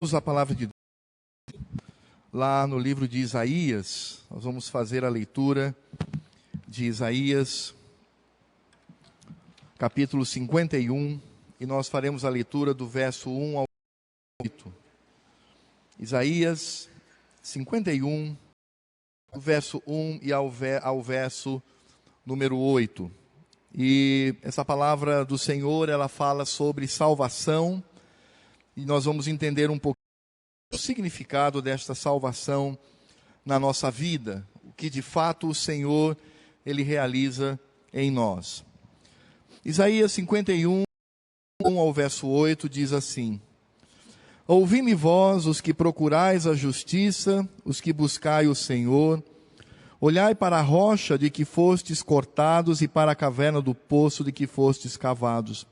A palavra de Deus, lá no livro de Isaías, nós vamos fazer a leitura de Isaías, capítulo 51, e nós faremos a leitura do verso 1 ao 8. Isaías 51, do verso 1 e ao verso número 8. E essa palavra do Senhor, ela fala sobre salvação, e nós vamos entender um pouco o significado desta salvação na nossa vida, o que de fato o Senhor, Ele realiza em nós. Isaías 51, 1 ao verso 8, diz assim: Ouvi-me vós, os que procurais a justiça, os que buscai o Senhor, olhai para a rocha de que fostes cortados e para a caverna do poço de que fostes cavados.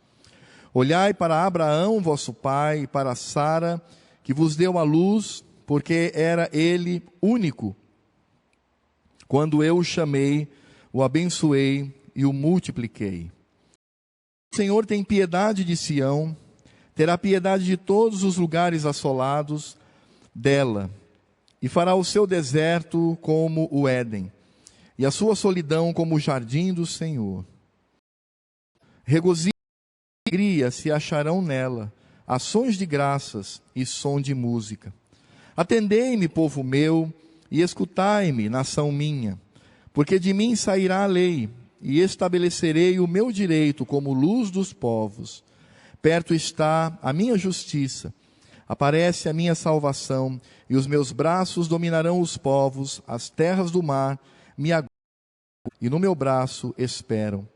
Olhai para Abraão, vosso pai, e para Sara, que vos deu a luz, porque era ele único. Quando eu o chamei, o abençoei e o multipliquei. O Senhor tem piedade de Sião, terá piedade de todos os lugares assolados dela, e fará o seu deserto como o Éden, e a sua solidão como o jardim do Senhor. Regozijo e alegria se acharão nela, ações de graças e som de música. Atendei-me, povo meu, e escutai-me, nação minha, porque de mim sairá a lei, e estabelecerei o meu direito como luz dos povos. Perto está a minha justiça, aparece a minha salvação, e os meus braços dominarão os povos, as terras do mar me aguardam, e no meu braço esperam.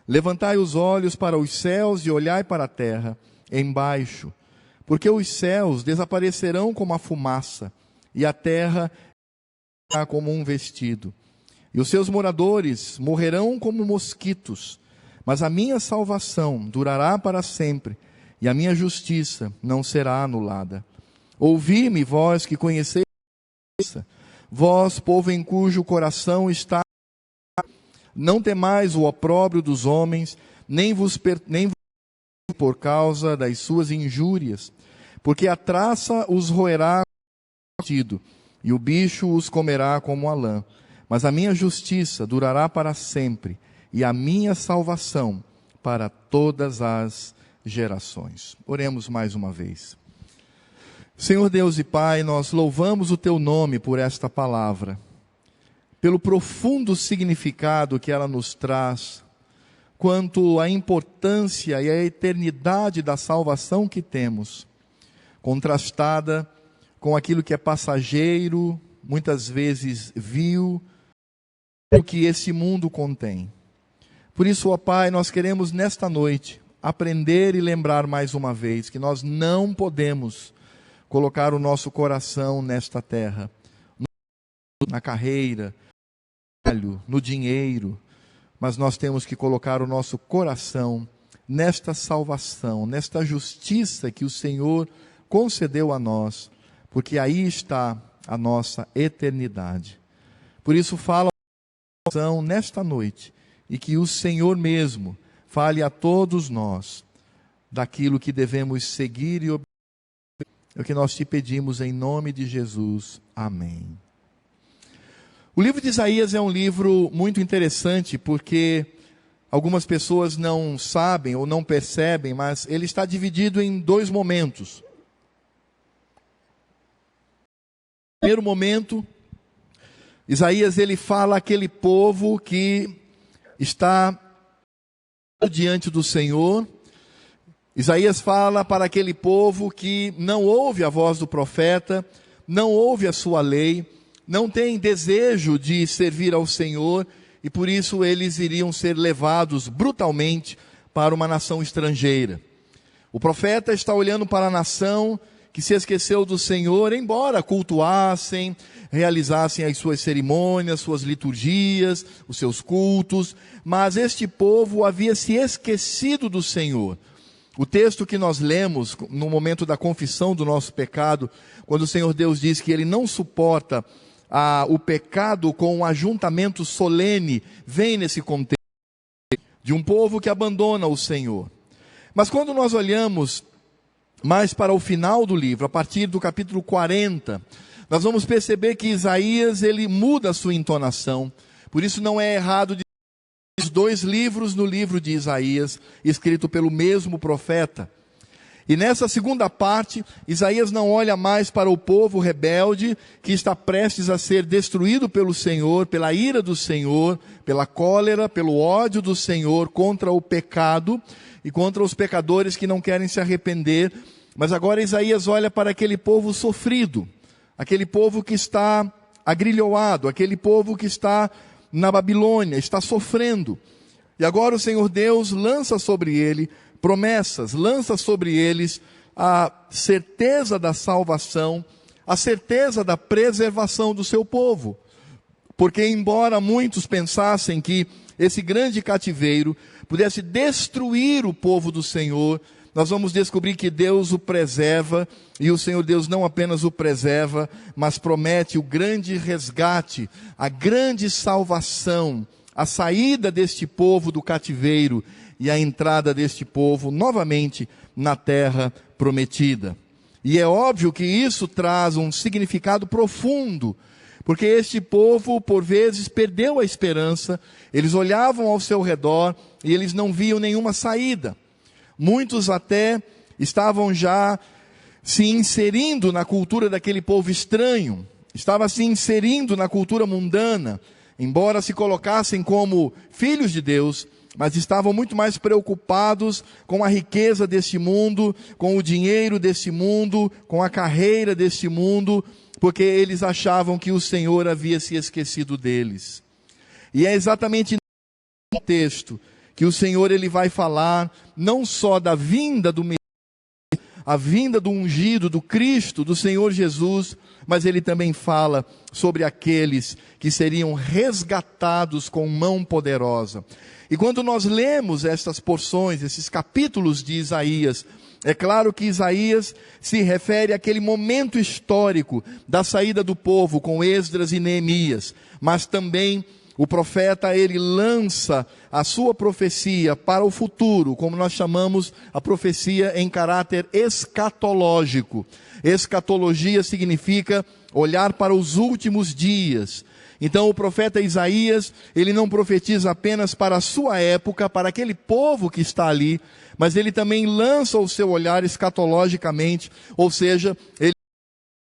Levantai os olhos para os céus e olhai para a terra, embaixo, porque os céus desaparecerão como a fumaça, e a terra será como um vestido, e os seus moradores morrerão como mosquitos, mas a minha salvação durará para sempre, e a minha justiça não será anulada. Ouvi-me, vós que conheceis a justiça, vós, povo em cujo coração está, não temais o opróbrio dos homens, nem vos por causa das suas injúrias, porque a traça os roerá como vestido, e o bicho os comerá como a lã. Mas a minha justiça durará para sempre, e a minha salvação para todas as gerações. Oremos mais uma vez. Senhor Deus e Pai, nós louvamos o Teu nome por esta palavra, pelo profundo significado que ela nos traz, quanto à importância e à eternidade da salvação que temos, contrastada com aquilo que é passageiro, muitas vezes vil, o que esse mundo contém. Por isso, ó Pai, nós queremos nesta noite aprender e lembrar mais uma vez que nós não podemos colocar o nosso coração nesta terra, na carreira, no dinheiro, mas nós temos que colocar o nosso coração nesta salvação, nesta justiça que o Senhor concedeu a nós, porque aí está a nossa eternidade. Por isso fala nesta noite, e que o Senhor mesmo fale a todos nós daquilo que devemos seguir e obedecer. É o que nós te pedimos em nome de Jesus. Amém. O livro de Isaías é um livro muito interessante, porque algumas pessoas não sabem ou não percebem, mas ele está dividido em dois momentos. No primeiro momento, Isaías ele fala àquele povo que está diante do Senhor. Isaías fala para aquele povo que não ouve a voz do profeta, não ouve a sua lei, não tem desejo de servir ao Senhor, e por isso eles iriam ser levados brutalmente para uma nação estrangeira. O profeta está olhando para a nação que se esqueceu do Senhor, embora cultuassem, realizassem as suas cerimônias, suas liturgias, os seus cultos, mas este povo havia se esquecido do Senhor. O texto que nós lemos no momento da confissão do nosso pecado, quando o Senhor Deus diz que Ele não suporta o pecado com um ajuntamento solene, vem nesse contexto de um povo que abandona o Senhor. Mas quando nós olhamos mais para o final do livro, a partir do capítulo 40, nós vamos perceber que Isaías, ele muda a sua entonação. Por isso não é errado de os dois livros no livro de Isaías, escrito pelo mesmo profeta. E nessa segunda parte, Isaías não olha mais para o povo rebelde, que está prestes a ser destruído pelo Senhor, pela ira do Senhor, pela cólera, pelo ódio do Senhor contra o pecado e contra os pecadores que não querem se arrepender. Mas agora Isaías olha para aquele povo sofrido, aquele povo que está agrilhoado, aquele povo que está na Babilônia, está sofrendo. E agora o Senhor Deus lança sobre ele promessas, lança sobre eles a certeza da salvação, a certeza da preservação do seu povo. Porque embora muitos pensassem que esse grande cativeiro pudesse destruir o povo do Senhor, nós vamos descobrir que Deus o preserva, e o Senhor Deus não apenas o preserva, mas promete o grande resgate, a grande salvação, a saída deste povo do cativeiro e a entrada deste povo novamente na terra prometida. E é óbvio que isso traz um significado profundo, porque este povo, por vezes, perdeu a esperança, eles olhavam ao seu redor e eles não viam nenhuma saída. Muitos até estavam já se inserindo na cultura daquele povo estranho, estavam se inserindo na cultura mundana, embora se colocassem como filhos de Deus, mas estavam muito mais preocupados com a riqueza deste mundo, com o dinheiro deste mundo, com a carreira deste mundo, porque eles achavam que o Senhor havia se esquecido deles. E é exatamente nesse texto que o Senhor ele vai falar não só da vinda do Messias, a vinda do ungido, do Cristo, do Senhor Jesus, mas ele também fala sobre aqueles que seriam resgatados com mão poderosa. E quando nós lemos estas porções, esses capítulos de Isaías, é claro que Isaías se refere àquele momento histórico da saída do povo com Esdras e Neemias, mas também o profeta, ele lança a sua profecia para o futuro, como nós chamamos a profecia em caráter escatológico. Escatologia significa olhar para os últimos dias. Então o profeta Isaías, ele não profetiza apenas para a sua época, para aquele povo que está ali, mas ele também lança o seu olhar escatologicamente, ou seja, ele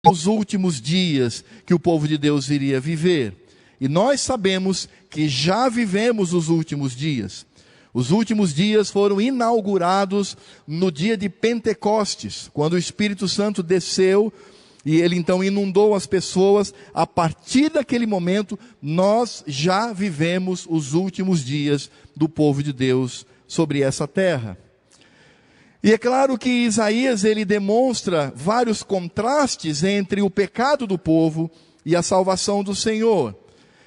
os últimos dias que o povo de Deus iria viver. E nós sabemos que já vivemos os últimos dias. Os últimos dias foram inaugurados no dia de Pentecostes, quando o Espírito Santo desceu e ele então inundou as pessoas. A partir daquele momento, nós já vivemos os últimos dias do povo de Deus sobre essa terra. E é claro que Isaías, ele demonstra vários contrastes entre o pecado do povo e a salvação do Senhor.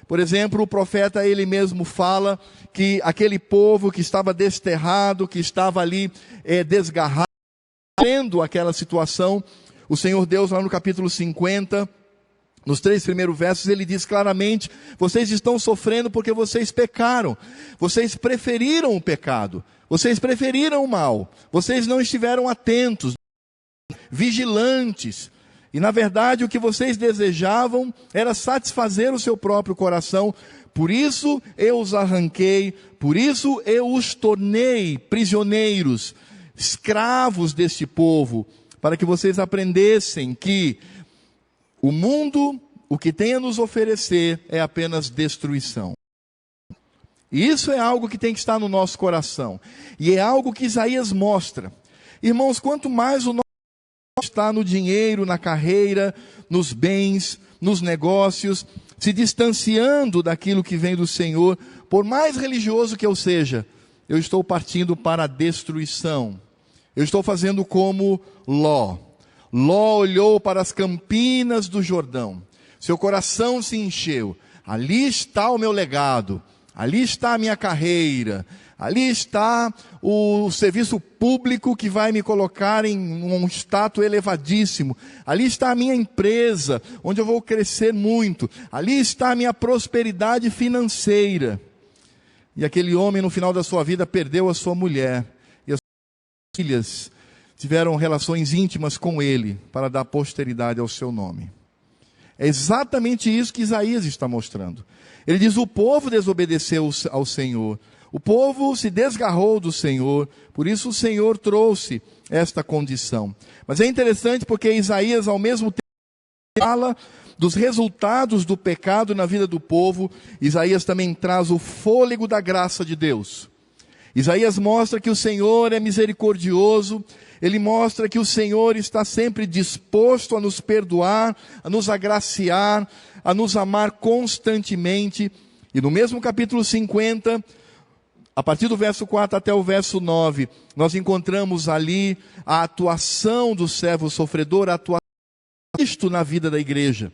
Por exemplo, o profeta, ele mesmo fala que aquele povo que estava desterrado, que estava ali desgarrado, vendo aquela situação, o Senhor Deus, lá no capítulo 50, nos 3 primeiros versos, ele diz claramente: vocês estão sofrendo porque vocês pecaram, vocês preferiram o pecado, vocês preferiram o mal, vocês não estiveram atentos, vigilantes. E na verdade o que vocês desejavam era satisfazer o seu próprio coração. Por isso eu os arranquei, por isso eu os tornei prisioneiros, escravos deste povo, para que vocês aprendessem que o mundo, o que tem a nos oferecer, é apenas destruição. E isso é algo que tem que estar no nosso coração. E é algo que Isaías mostra. Irmãos, quanto mais o nosso está no dinheiro, na carreira, nos bens, nos negócios, se distanciando daquilo que vem do Senhor, por mais religioso que eu seja, eu estou partindo para a destruição. Eu estou fazendo como Ló. Ló olhou para as campinas do Jordão, seu coração se encheu. Ali está o meu legado, ali está a minha carreira, ali está o serviço público que vai me colocar em um status elevadíssimo. Ali está a minha empresa, onde eu vou crescer muito. Ali está a minha prosperidade financeira. E aquele homem, no final da sua vida, perdeu a sua mulher e as suas filhas. tiveram relações íntimas com ele para dar posteridade ao seu nome. É exatamente isso que Isaías está mostrando. Ele diz: o povo desobedeceu ao Senhor, o povo se desgarrou do Senhor, por isso o Senhor trouxe esta condição. Mas é interessante porque Isaías, ao mesmo tempo, fala dos resultados do pecado na vida do povo. Isaías também traz o fôlego da graça de Deus. Isaías mostra que o Senhor é misericordioso, ele mostra que o Senhor está sempre disposto a nos perdoar, a nos agraciar, a nos amar constantemente. E no mesmo capítulo 50, a partir do verso 4 até o verso 9, nós encontramos ali a atuação do servo sofredor, a atuação de Cristo na vida da igreja.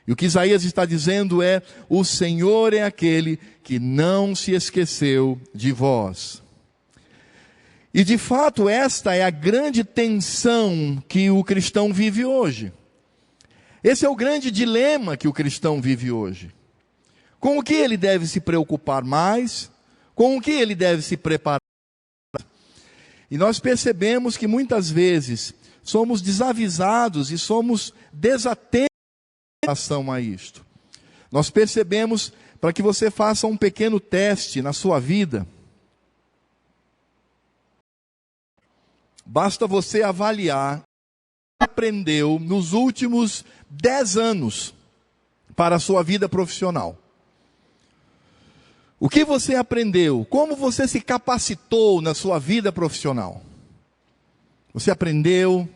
E o que Isaías está dizendo é: o Senhor é aquele que não se esqueceu de vós. E de fato esta é a grande tensão que o cristão vive hoje. Esse é o grande dilema que o cristão vive hoje. Com o que ele deve se preocupar mais? Com o que ele deve se preparar? E nós percebemos que muitas vezes somos desavisados e somos desatentos em relação a isto. Nós percebemos, para que você faça um pequeno teste na sua vida, basta você avaliar o que aprendeu nos últimos 10 anos para a sua vida profissional. O que você aprendeu? Como você se capacitou na sua vida profissional? Você aprendeu,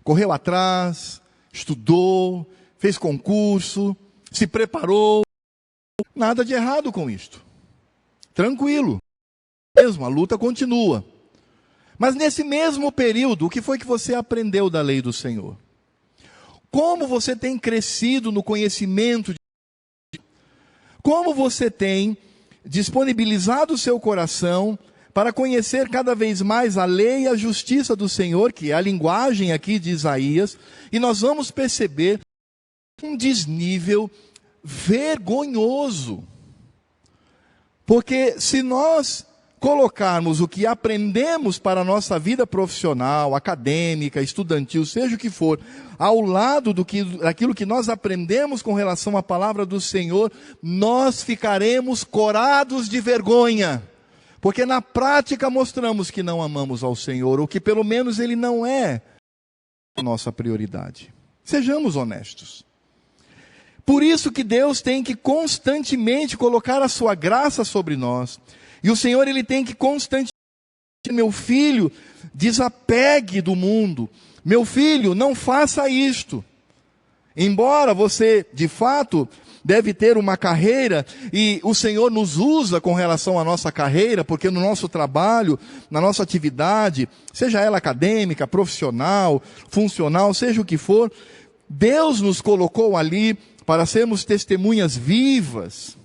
correu atrás, estudou, fez concurso, se preparou. Nada de errado com isto. Tranquilo. Mesmo, a luta continua. Mas nesse mesmo período, o que foi que você aprendeu da lei do Senhor? Como você tem crescido no conhecimento de Deus? Como você tem disponibilizado o seu coração para conhecer cada vez mais a lei e a justiça do Senhor, que é a linguagem aqui de Isaías, e nós vamos perceber um desnível vergonhoso. Porque se nós colocarmos o que aprendemos para a nossa vida profissional, acadêmica, estudantil, seja o que for, ao lado daquilo que nós aprendemos com relação à palavra do Senhor, nós ficaremos corados de vergonha. Porque na prática mostramos que não amamos ao Senhor, ou que pelo menos Ele não é a nossa prioridade. Sejamos honestos. Por isso que Deus tem que constantemente colocar a sua graça sobre nós. E o Senhor, Ele tem que constantemente: meu filho, desapegue do mundo. Meu filho, não faça isto. Embora você, de fato, deve ter uma carreira, e o Senhor nos usa com relação à nossa carreira, porque no nosso trabalho, na nossa atividade, seja ela acadêmica, profissional, funcional, seja o que for, Deus nos colocou ali para sermos testemunhas vivas.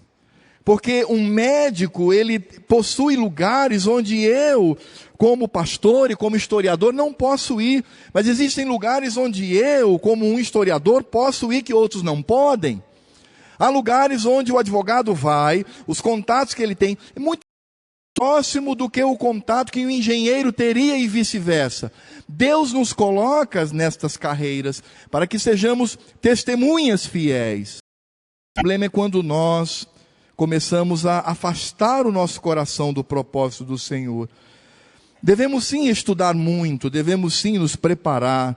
Porque um médico, ele possui lugares onde eu, como pastor e como historiador, não posso ir. Mas existem lugares onde eu, como um historiador, posso ir que outros não podem. Há lugares onde o advogado vai, os contatos que ele tem, é muito próximo do que o contato que o engenheiro teria e vice-versa. Deus nos coloca nestas carreiras para que sejamos testemunhas fiéis. O problema é quando nós começamos a afastar o nosso coração do propósito do Senhor. Devemos sim estudar muito, devemos sim nos preparar,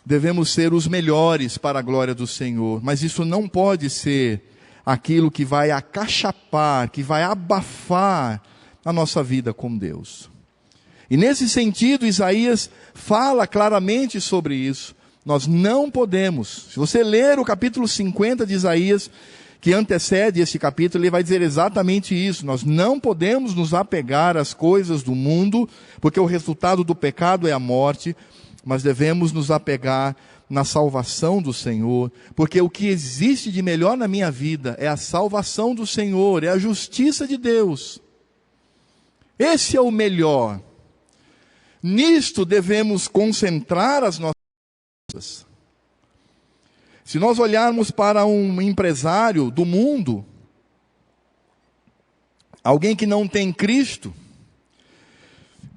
devemos ser os melhores para a glória do Senhor, mas isso não pode ser aquilo que vai acachapar, que vai abafar a nossa vida com Deus. E nesse sentido, Isaías fala claramente sobre isso. Nós não podemos, se você ler o capítulo 50 de Isaías, que antecede esse capítulo, ele vai dizer exatamente isso. Nós não podemos nos apegar às coisas do mundo, porque o resultado do pecado é a morte, mas devemos nos apegar na salvação do Senhor, porque o que existe de melhor na minha vida é a salvação do Senhor, é a justiça de Deus. Esse é o melhor. Nisto devemos concentrar as nossas forças. Se nós olharmos para um empresário do mundo, alguém que não tem Cristo,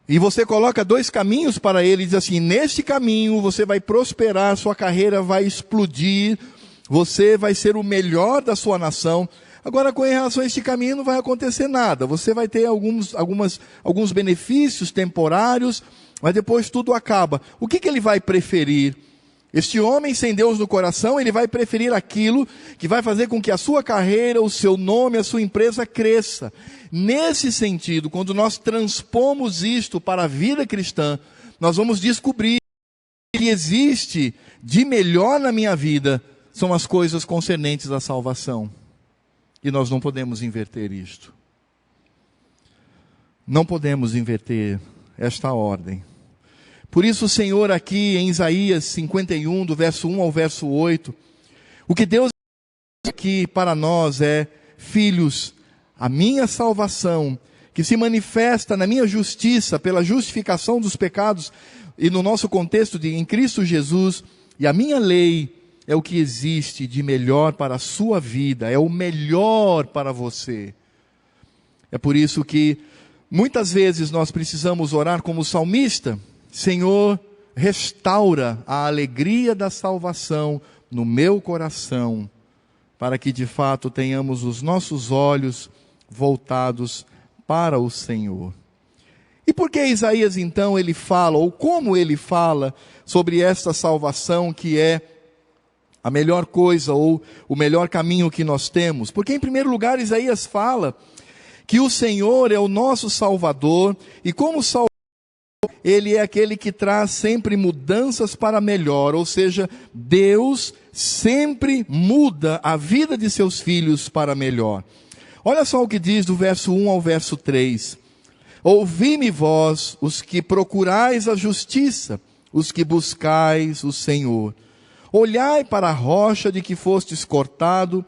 E você coloca 2 caminhos para ele e diz assim: neste caminho você vai prosperar, sua carreira vai explodir, você vai ser o melhor da sua nação. Agora, com relação a este caminho, não vai acontecer nada. Você vai ter alguns benefícios temporários, mas depois tudo acaba. O que ele vai preferir? Este homem sem Deus no coração, ele vai preferir aquilo que vai fazer com que a sua carreira, o seu nome, a sua empresa cresça. Nesse sentido, quando nós transpomos isto para a vida cristã, nós vamos descobrir que existe de melhor na minha vida, são as coisas concernentes à salvação. E nós não podemos inverter isto. Não podemos inverter esta ordem. Por isso o Senhor aqui em Isaías 51, do verso 1 ao verso 8, o que Deus diz aqui para nós é: filhos, a minha salvação, que se manifesta na minha justiça, pela justificação dos pecados, e no nosso contexto em Cristo Jesus, e a minha lei é o que existe de melhor para a sua vida, é o melhor para você. É por isso que muitas vezes nós precisamos orar como o salmista: Senhor, restaura a alegria da salvação no meu coração, para que de fato tenhamos os nossos olhos voltados para o Senhor. E por que Isaías então ele fala, ou como ele fala sobre esta salvação que é a melhor coisa ou o melhor caminho que nós temos? Porque em primeiro lugar Isaías fala que o Senhor é o nosso Salvador, e como Salvador Ele é aquele que traz sempre mudanças para melhor, ou seja, Deus sempre muda a vida de seus filhos para melhor. Olha só o que diz do verso 1 ao verso 3. Ouvi-me vós, os que procurais a justiça, os que buscais o Senhor. Olhai para a rocha de que fostes cortado,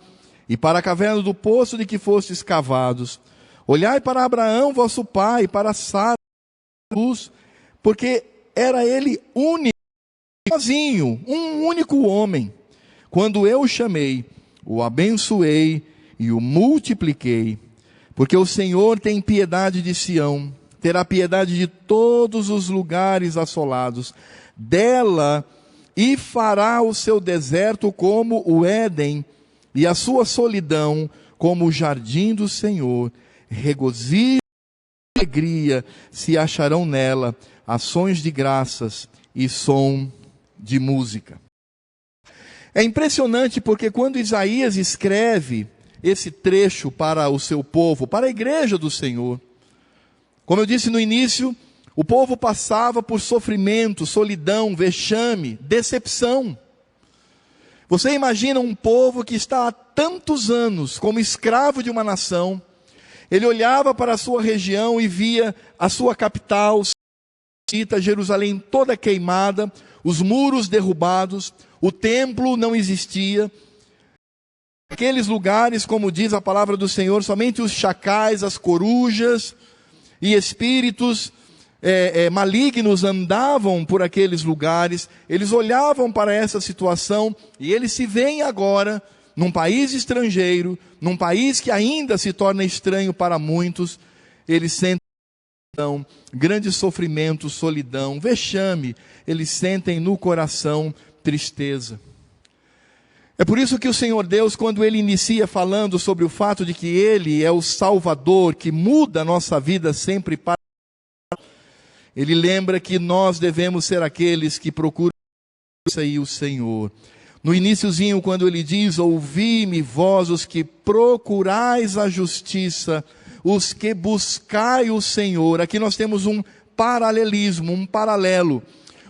e para a caverna do poço de que fostes cavados. Olhai para Abraão vosso pai, para Sara, porque era ele único, sozinho, um único homem. Quando eu o chamei, o abençoei e o multipliquei. Porque o Senhor tem piedade de Sião, terá piedade de todos os lugares assolados, dela, e fará o seu deserto como o Éden, e a sua solidão como o jardim do Senhor. Regozijo e alegria se acharão nela, ações de graças e som de música. É impressionante porque quando Isaías escreve esse trecho para o seu povo, para a igreja do Senhor, como eu disse no início, o povo passava por sofrimento, solidão, vexame, decepção. Você imagina um povo que está há tantos anos como escravo de uma nação. Ele olhava para a sua região e via a sua capital, Jerusalém toda queimada, os muros derrubados, o templo não existia. Aqueles lugares, como diz a palavra do Senhor, somente os chacais, as corujas e espíritos malignos andavam por aqueles lugares. Eles olhavam para essa situação e eles se veem agora num país estrangeiro, num país que ainda se torna estranho para muitos. Eles sentem grande sofrimento, solidão, vexame. Eles sentem no coração tristeza. É por isso que o Senhor Deus, quando Ele inicia falando sobre o fato de que Ele é o Salvador, que muda a nossa vida sempre para Ele lembra que nós devemos ser aqueles que procuram o Senhor. No iniciozinho, quando Ele diz: ouvi-me vós, os que procurais a justiça, os que buscai o Senhor. Aqui nós temos um paralelismo, um paralelo,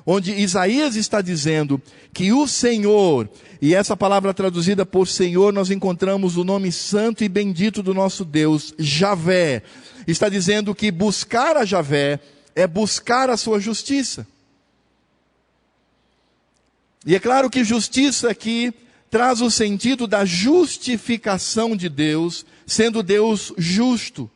onde Isaías está dizendo que o Senhor, e essa palavra traduzida por Senhor, nós encontramos o nome santo e bendito do nosso Deus, Javé. Está dizendo que buscar a Javé é buscar a sua justiça. E é claro que justiça aqui traz o sentido da justificação de Deus, sendo Deus justo,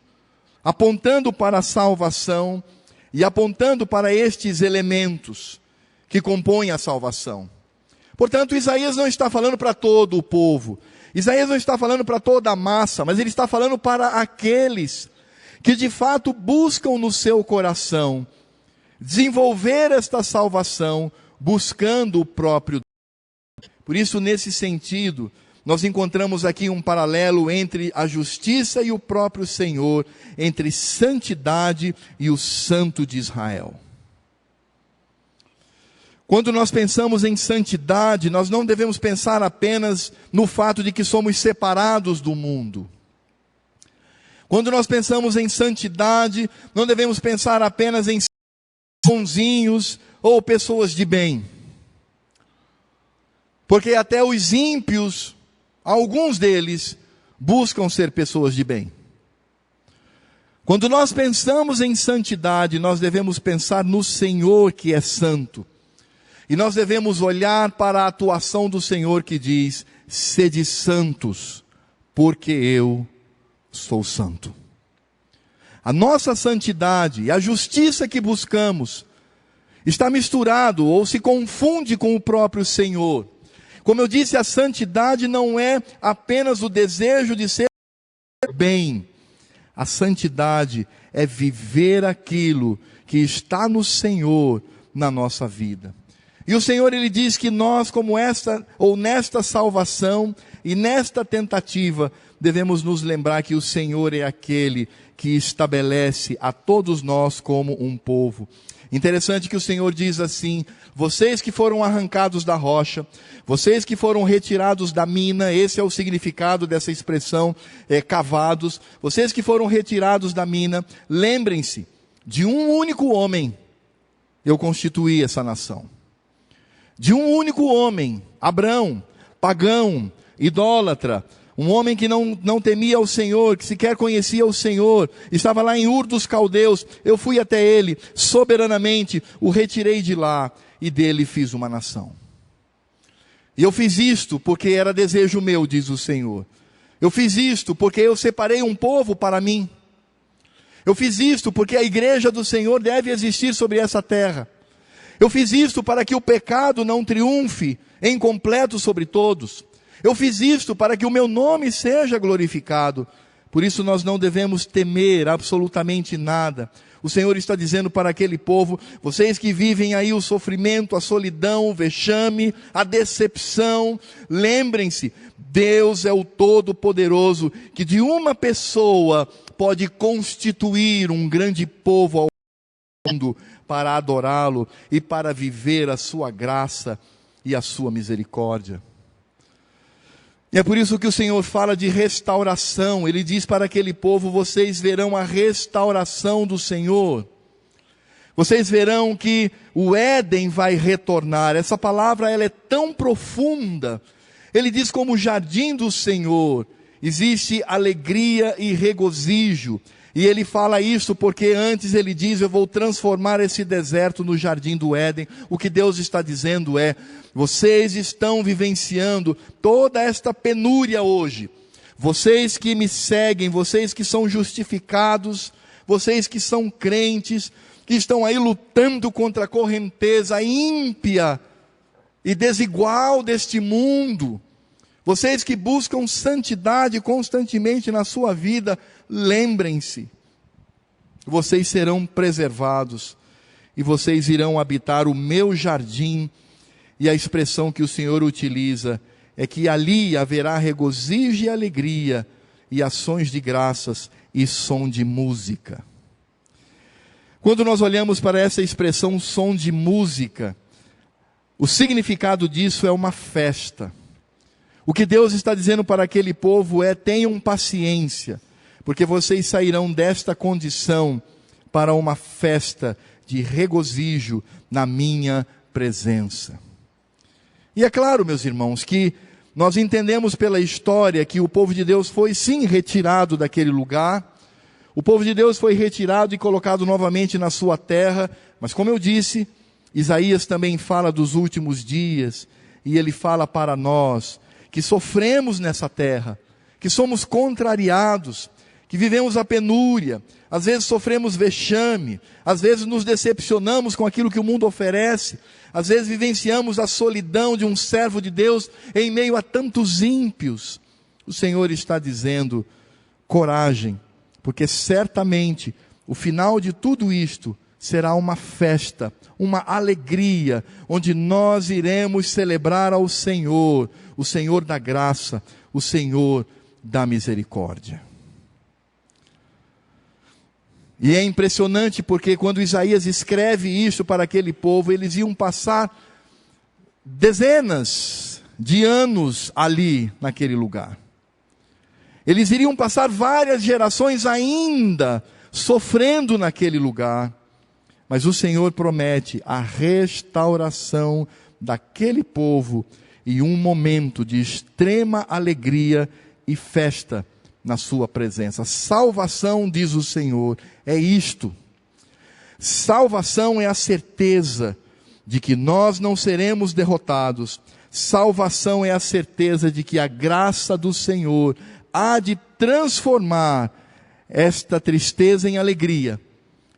apontando para a salvação e apontando para estes elementos que compõem a salvação. Portanto, Isaías não está falando para todo o povo, Isaías não está falando para toda a massa, mas ele está falando para aqueles que de fato buscam no seu coração desenvolver esta salvação buscando o próprio Deus. Por isso, nesse sentido, nós encontramos aqui um paralelo entre a justiça e o próprio Senhor, entre santidade e o Santo de Israel. Quando nós pensamos em santidade, nós não devemos pensar apenas no fato de que somos separados do mundo. Quando nós pensamos em santidade, não devemos pensar apenas em bonzinhos ou pessoas de bem. Porque até os ímpios, alguns deles, buscam ser pessoas de bem. Quando nós pensamos em santidade, nós devemos pensar no Senhor que é santo. E nós devemos olhar para a atuação do Senhor que diz: sede santos, porque eu sou santo. A nossa santidade e a justiça que buscamos está misturado ou se confunde com o próprio Senhor. Como eu disse, a santidade não é apenas o desejo de ser bem. A santidade é viver aquilo que está no Senhor na nossa vida. E o Senhor, Ele diz que nós, como esta, ou nesta salvação e nesta tentativa, devemos nos lembrar que o Senhor é aquele que estabelece a todos nós como um povo. Interessante que o Senhor diz assim: vocês que foram arrancados da rocha, vocês que foram retirados da mina, esse é o significado dessa expressão, cavados, vocês que foram retirados da mina, lembrem-se, de um único homem eu constituí essa nação. De um único homem, Abrão, pagão, idólatra, um homem que não temia o Senhor, que sequer conhecia o Senhor, estava lá em Ur dos Caldeus, eu fui até ele, soberanamente, o retirei de lá, e dele fiz uma nação. E eu fiz isto porque era desejo meu, diz o Senhor. Eu fiz isto porque eu separei um povo para mim. Eu fiz isto porque a igreja do Senhor deve existir sobre essa terra. Eu fiz isto para que o pecado não triunfe em completo sobre todos. Eu fiz isto para que o meu nome seja glorificado. Por isso nós não devemos temer absolutamente nada. O Senhor está dizendo para aquele povo: vocês que vivem aí o sofrimento, a solidão, o vexame, a decepção, lembrem-se, Deus é o Todo-Poderoso, que de uma pessoa pode constituir um grande povo ao mundo para adorá-lo e para viver a sua graça e a sua misericórdia. E é por isso que o Senhor fala de restauração. Ele diz para aquele povo: vocês verão a restauração do Senhor. Vocês verão que o Éden vai retornar. Essa palavra, ela é tão profunda. Ele diz: como o jardim do Senhor, existe alegria e regozijo. E ele fala isso porque antes ele diz: eu vou transformar esse deserto no jardim do Éden. O que Deus está dizendo é: vocês estão vivenciando toda esta penúria hoje. Vocês que me seguem, vocês que são justificados, vocês que são crentes, que estão aí lutando contra a correnteza ímpia e desigual deste mundo. Vocês que buscam santidade constantemente na sua vida, lembrem-se, vocês serão preservados e vocês irão habitar o meu jardim. E a expressão que o Senhor utiliza é que ali haverá regozijo e alegria, e ações de graças e som de música. Quando nós olhamos para essa expressão som de música, o significado disso é uma festa. O que Deus está dizendo para aquele povo é: tenham paciência, porque vocês sairão desta condição para uma festa de regozijo na minha presença. E é claro, meus irmãos, que nós entendemos pela história que o povo de Deus foi sim retirado daquele lugar. O povo de Deus foi retirado e colocado novamente na sua terra. Mas como eu disse, Isaías também fala dos últimos dias, e ele fala para nós que sofremos nessa terra, que somos contrariados, que vivemos a penúria, às vezes sofremos vexame, às vezes nos decepcionamos com aquilo que o mundo oferece, às vezes vivenciamos a solidão de um servo de Deus em meio a tantos ímpios. O Senhor está dizendo: coragem, porque certamente o final de tudo isto será uma festa, uma alegria, onde nós iremos celebrar ao Senhor, o Senhor da graça, o Senhor da misericórdia. E é impressionante porque quando Isaías escreve isso para aquele povo, eles iam passar dezenas de anos ali naquele lugar. Eles iriam passar várias gerações ainda sofrendo naquele lugar. Mas o Senhor promete a restauração daquele povo e um momento de extrema alegria e festa na sua presença. Salvação, diz o Senhor, é isto. Salvação é a certeza de que nós não seremos derrotados. Salvação é a certeza de que a graça do Senhor há de transformar esta tristeza em alegria,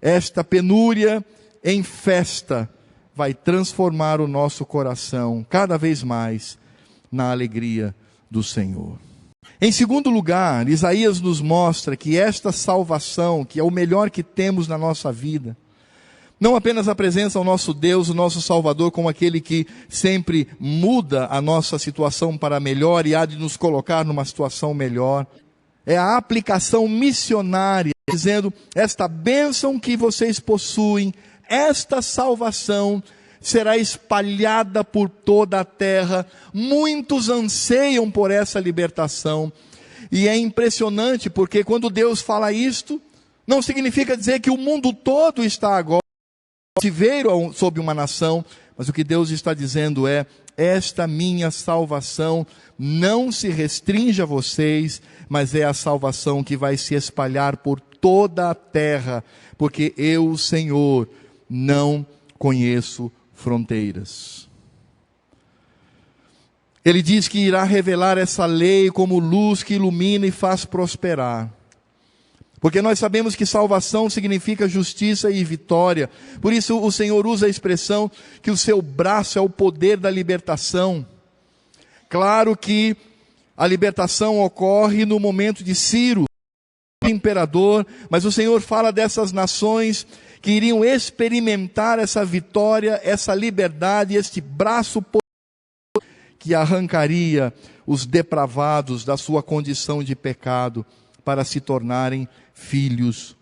esta penúria em festa, vai transformar o nosso coração cada vez mais na alegria do Senhor. Em segundo lugar, Isaías nos mostra que esta salvação, que é o melhor que temos na nossa vida, não apenas apresenta o nosso Deus, o nosso Salvador, como aquele que sempre muda a nossa situação para melhor e há de nos colocar numa situação melhor. É a aplicação missionária, dizendo, esta bênção que vocês possuem, esta salvação será espalhada por toda a terra. Muitos anseiam por essa libertação. E é impressionante porque quando Deus fala isto, não significa dizer que o mundo todo está agora cativeiro sob uma nação, mas o que Deus está dizendo é, esta minha salvação não se restringe a vocês, mas é a salvação que vai se espalhar por toda a terra, porque eu, o Senhor, não conheço fronteiras. Ele diz que irá revelar essa lei como luz que ilumina e faz prosperar. Porque nós sabemos que salvação significa justiça e vitória. Por isso o Senhor usa a expressão que o seu braço é o poder da libertação. Claro que a libertação ocorre no momento de Ciro, imperador, mas o Senhor fala dessas nações que iriam experimentar essa vitória, essa liberdade, este braço que arrancaria os depravados da sua condição de pecado para se tornarem filhos.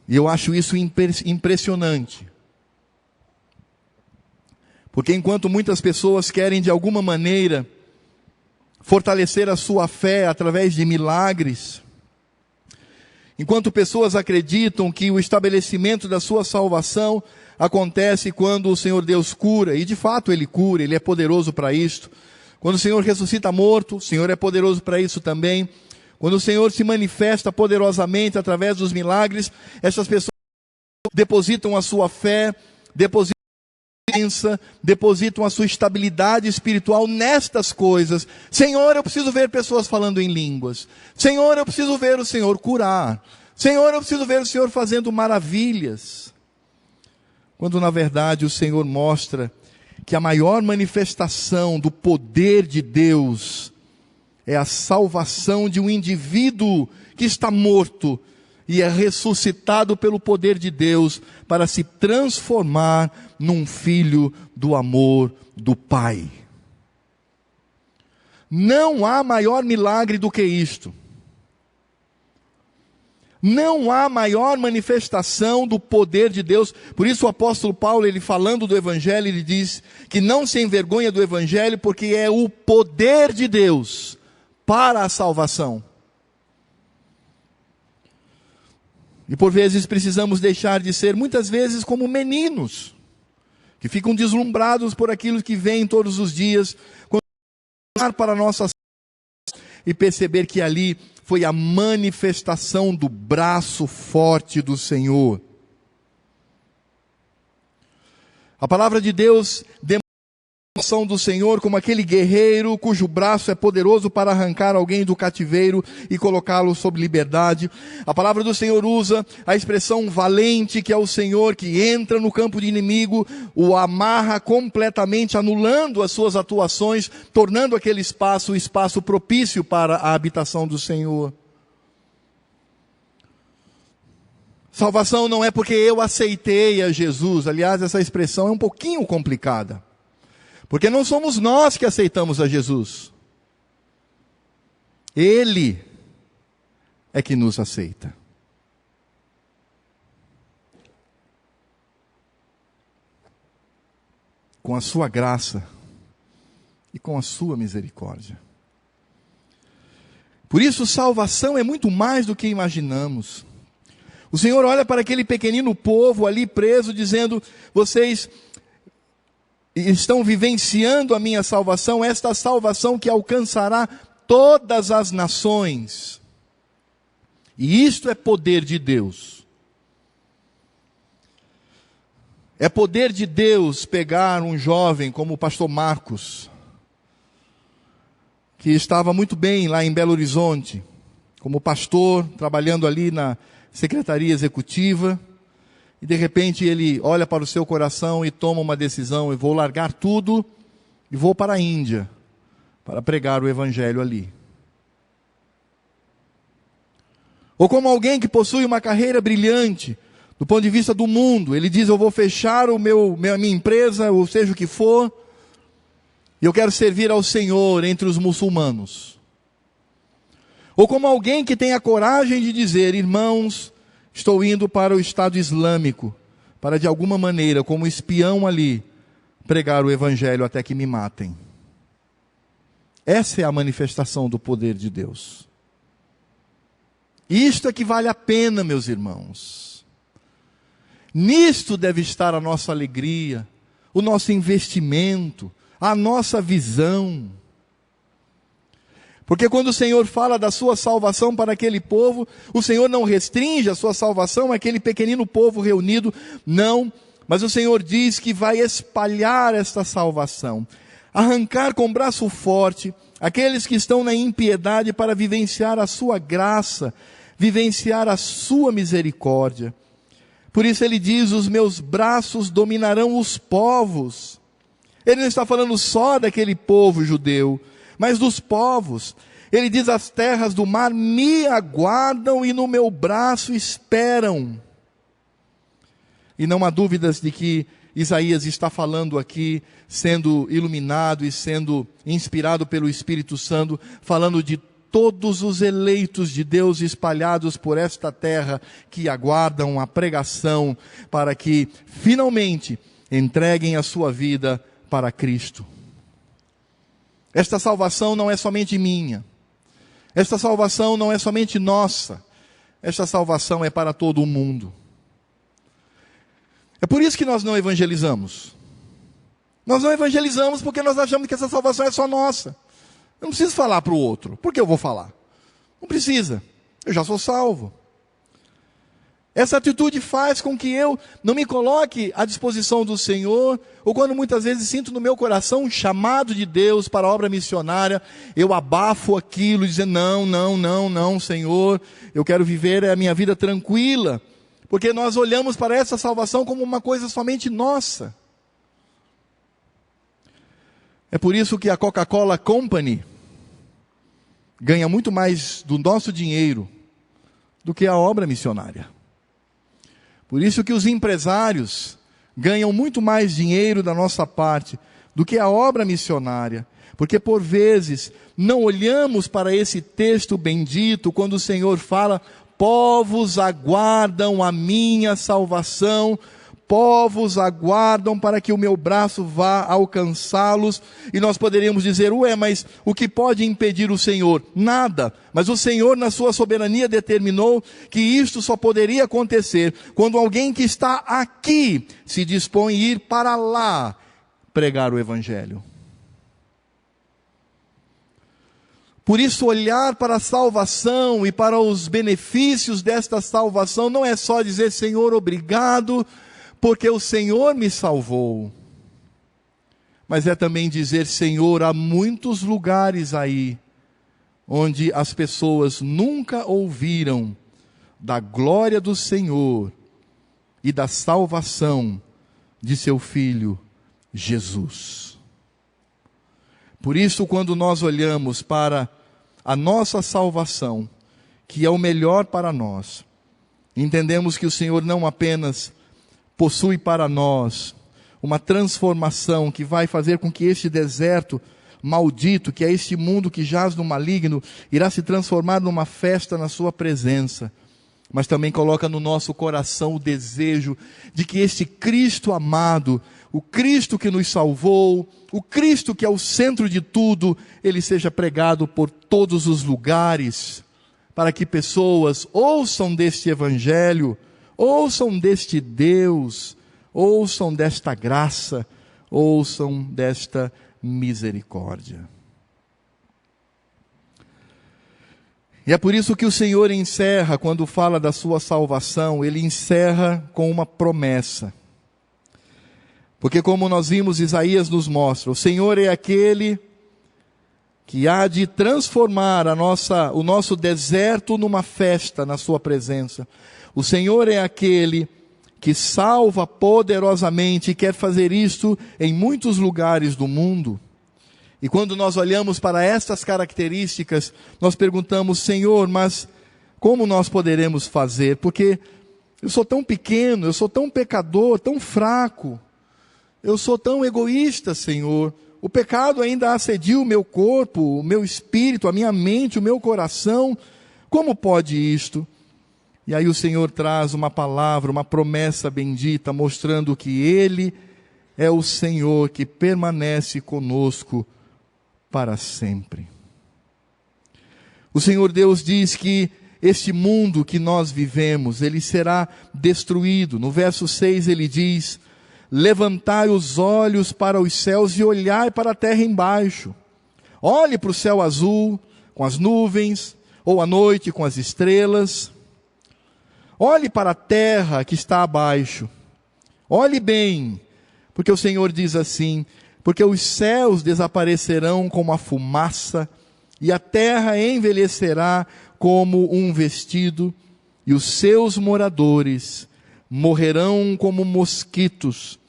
E eu acho isso impressionante. Porque enquanto muitas pessoas querem de alguma maneira fortalecer a sua fé através de milagres, enquanto pessoas acreditam que o estabelecimento da sua salvação acontece quando o Senhor Deus cura, e de fato Ele cura, Ele é poderoso para isto. Quando o Senhor ressuscita morto, o Senhor é poderoso para isso também. Quando o Senhor se manifesta poderosamente através dos milagres, essas pessoas depositam a sua fé, depositam a sua estabilidade espiritual nestas coisas. Senhor, eu preciso ver pessoas falando em línguas. Senhor, eu preciso ver o Senhor curar. Senhor, eu preciso ver o Senhor fazendo maravilhas. Quando na verdade o Senhor mostra que a maior manifestação do poder de Deus é a salvação de um indivíduo que está morto e é ressuscitado pelo poder de Deus para se transformar num filho do amor do Pai. Não há maior milagre do que isto. Não há maior manifestação do poder de Deus. Por isso o apóstolo Paulo, ele falando do Evangelho, ele diz que não se envergonha do Evangelho, porque é o poder de Deus para a salvação. E por vezes precisamos deixar de ser, muitas vezes, como meninos, que ficam deslumbrados por aquilo que vem todos os dias, quando olhar para nossas e perceber que ali foi a manifestação do braço forte do Senhor. A palavra de Deus demonstra salvação do Senhor como aquele guerreiro cujo braço é poderoso para arrancar alguém do cativeiro e colocá-lo sob liberdade. A palavra do Senhor usa a expressão valente, que é o Senhor que entra no campo de inimigo, o amarra completamente, anulando as suas atuações, tornando aquele espaço o espaço propício para a habitação do Senhor. Salvação não é porque eu aceitei a Jesus. Aliás, essa expressão é um pouquinho complicada. Porque não somos nós que aceitamos a Jesus. Ele é que nos aceita. Com a sua graça e com a sua misericórdia. Por isso, salvação é muito mais do que imaginamos. O Senhor olha para aquele pequenino povo ali preso, dizendo: vocês estão vivenciando a minha salvação, esta salvação que alcançará todas as nações. E isto é poder de Deus. É poder de Deus pegar um jovem como o pastor Marcos, que estava muito bem lá em Belo Horizonte, como pastor, trabalhando ali na secretaria executiva, e de repente ele olha para o seu coração e toma uma decisão: eu vou largar tudo e vou para a Índia para pregar o evangelho ali. Ou como alguém que possui uma carreira brilhante do ponto de vista do mundo, ele diz: eu vou fechar a minha empresa, ou seja o que for, e eu quero servir ao Senhor entre os muçulmanos. Ou como alguém que tem a coragem de dizer: irmãos, estou indo para o Estado Islâmico, para de alguma maneira, como espião ali, pregar o evangelho até que me matem. Essa é a manifestação do poder de Deus. Isto é que vale a pena, meus irmãos. Nisto deve estar a nossa alegria, o nosso investimento, a nossa visão. Porque quando o Senhor fala da sua salvação para aquele povo, o Senhor não restringe a sua salvação àquele pequenino povo reunido, não. Mas o Senhor diz que vai espalhar esta salvação, arrancar com braço forte aqueles que estão na impiedade para vivenciar a sua graça, vivenciar a sua misericórdia. Por isso ele diz: os meus braços dominarão os povos. Ele não está falando só daquele povo judeu, mas dos povos. Ele diz: as terras do mar me aguardam e no meu braço esperam. E não há dúvidas de que Isaías está falando aqui, sendo iluminado e sendo inspirado pelo Espírito Santo, falando de todos os eleitos de Deus espalhados por esta terra, que aguardam a pregação para que finalmente entreguem a sua vida para Cristo. Esta salvação não é somente minha. Esta salvação não é somente nossa. Esta salvação é para todo o mundo. É por isso que nós não evangelizamos. Nós não evangelizamos porque nós achamos que essa salvação é só nossa. Eu não preciso falar para o outro. Por que eu vou falar? Não precisa. Eu já sou salvo. Essa atitude faz com que eu não me coloque à disposição do Senhor, ou quando muitas vezes sinto no meu coração um chamado de Deus para a obra missionária, eu abafo aquilo e dizer: não, Senhor, eu quero viver a minha vida tranquila, porque nós olhamos para essa salvação como uma coisa somente nossa. É por isso que a Coca-Cola Company ganha muito mais do nosso dinheiro do que a obra missionária. Por isso que os empresários ganham muito mais dinheiro da nossa parte do que a obra missionária. Porque por vezes não olhamos para esse texto bendito quando o Senhor fala: povos aguardam a minha salvação, povos aguardam para que o meu braço vá alcançá-los. E nós poderíamos dizer: mas o que pode impedir o Senhor? Nada. Mas o Senhor, na sua soberania, determinou que isto só poderia acontecer quando alguém que está aqui se dispõe a ir para lá pregar o evangelho. Por isso, olhar para a salvação e para os benefícios desta salvação não é só dizer: Senhor, obrigado, porque o Senhor me salvou. mas é também dizer: Senhor, há muitos lugares aí onde as pessoas nunca ouviram da glória do Senhor e da salvação de seu Filho Jesus. Por isso, quando nós olhamos para a nossa salvação, que é o melhor para nós, entendemos que o Senhor não apenas possui para nós uma transformação que vai fazer com que este deserto maldito, que é este mundo que jaz no maligno, irá se transformar numa festa na sua presença, mas também coloca no nosso coração o desejo de que este Cristo amado, o Cristo que nos salvou, o Cristo que é o centro de tudo, ele seja pregado por todos os lugares, para que pessoas ouçam deste Evangelho, ouçam deste Deus, ouçam desta graça, ouçam desta misericórdia. E é por isso que o Senhor encerra, quando fala da sua salvação, ele encerra com uma promessa. Porque como nós vimos, Isaías nos mostra, o Senhor é aquele que há de transformar o nosso deserto numa festa na sua presença. O Senhor é aquele que salva poderosamente e quer fazer isto em muitos lugares do mundo. E quando nós olhamos para estas características, nós perguntamos: Senhor, mas como nós poderemos fazer? Porque eu sou tão pequeno, eu sou tão pecador, tão fraco, eu sou tão egoísta, Senhor. O pecado ainda assediou o meu corpo, o meu espírito, a minha mente, o meu coração. Como pode isto? E aí o Senhor traz uma palavra, uma promessa bendita, mostrando que Ele é o Senhor que permanece conosco para sempre. O Senhor Deus diz que este mundo que nós vivemos, ele será destruído. No verso 6 ele diz: levantai os olhos para os céus e olhai para a terra embaixo. Olhe para o céu azul, com as nuvens, ou à noite com as estrelas. Olhe para a terra que está abaixo. Olhe bem, porque o Senhor diz assim: porque os céus desaparecerão como a fumaça, e a terra envelhecerá como um vestido, e os seus moradores morrerão como mosquitos,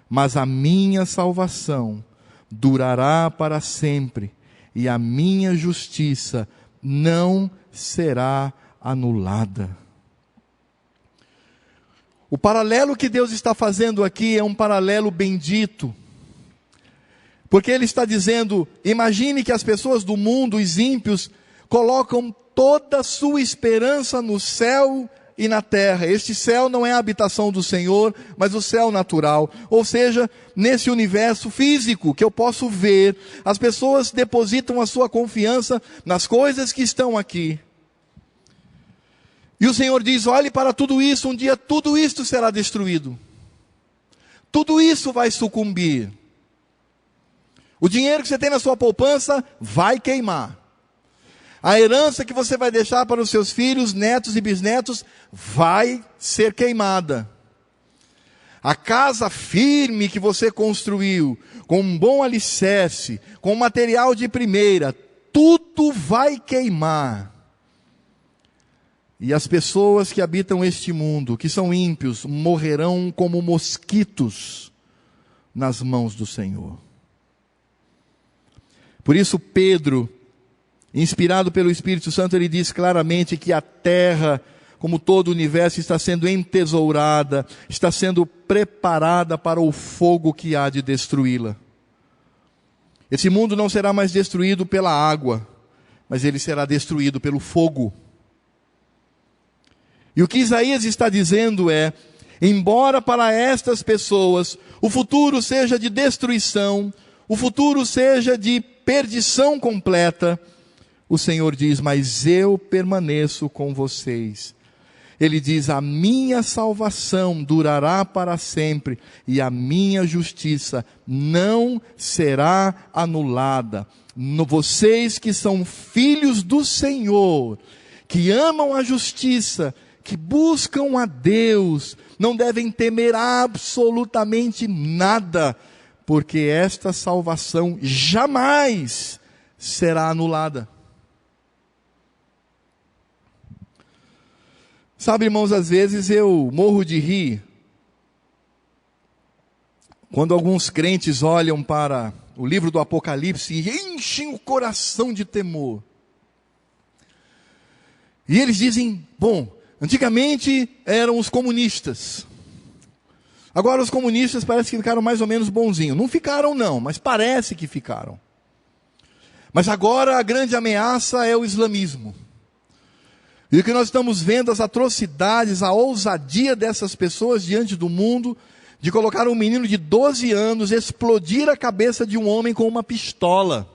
mas a minha salvação durará para sempre, e a minha justiça não será anulada. O paralelo que Deus está fazendo aqui é um paralelo bendito, porque Ele está dizendo: imagine que as pessoas do mundo, os ímpios, colocam toda a sua esperança no céu e na terra. Este céu não é a habitação do Senhor, mas o céu natural. Ou seja, nesse universo físico que eu posso ver, as pessoas depositam a sua confiança nas coisas que estão aqui. E o Senhor diz: olhe para tudo isso, um dia tudo isto será destruído. Tudo isso vai sucumbir. O dinheiro que você tem na sua poupança vai queimar. A herança que você vai deixar para os seus filhos, netos e bisnetos vai ser queimada. A casa firme que você construiu, com um bom alicerce, com material de primeira, tudo vai queimar. E as pessoas que habitam este mundo, que são ímpios, morrerão como mosquitos nas mãos do Senhor. Por isso Pedro, inspirado pelo Espírito Santo, ele diz claramente que a terra, como todo o universo, está sendo entesourada, está sendo preparada para o fogo que há de destruí-la. Esse mundo não será mais destruído pela água, mas ele será destruído pelo fogo. E o que Isaías está dizendo é: embora para estas pessoas o futuro seja de destruição, o futuro seja de perdição completa, o Senhor diz: mas eu permaneço com vocês. Ele diz: a minha salvação durará para sempre, e a minha justiça não será anulada. Vocês que são filhos do Senhor, que amam a justiça, que buscam a Deus, não devem temer absolutamente nada, porque esta salvação jamais será anulada. Sabe, irmãos, às vezes eu morro de rir quando alguns crentes olham para o livro do Apocalipse e enchem o coração de temor. E eles dizem, bom, antigamente eram os comunistas. Agora os comunistas parece que ficaram mais ou menos bonzinhos. Não ficaram não, mas parece que ficaram. Mas agora a grande ameaça é o islamismo. E o que nós estamos vendo, as atrocidades, a ousadia dessas pessoas diante do mundo, de colocar um menino de 12 anos, explodir a cabeça de um homem com uma pistola.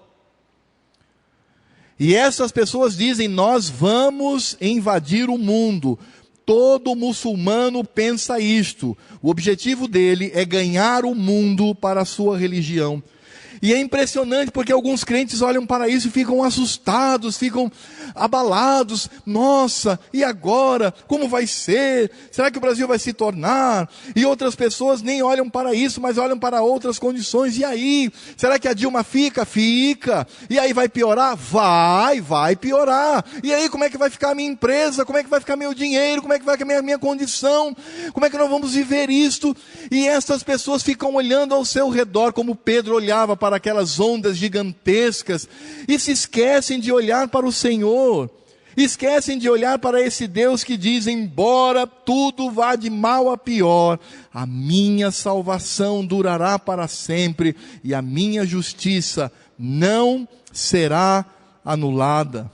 E essas pessoas dizem, nós vamos invadir o mundo. Todo muçulmano pensa isto. O objetivo dele é ganhar o mundo para a sua religião. E é impressionante porque alguns crentes olham para isso e ficam assustados, ficam abalados. Nossa, e agora? Como vai ser? Será que o Brasil vai se tornar? E outras pessoas nem olham para isso, mas olham para outras condições. E aí? Será que a Dilma fica? Fica. E aí vai piorar? Vai piorar. E aí como é que vai ficar a minha empresa? Como é que vai ficar meu dinheiro? Como é que vai ficar a minha condição? Como é que nós vamos viver isto? E essas pessoas ficam olhando ao seu redor, como Pedro olhava para aquelas ondas gigantescas, e se esquecem de olhar para o Senhor, esquecem de olhar para esse Deus que diz, embora tudo vá de mal a pior, a minha salvação durará para sempre, e a minha justiça não será anulada.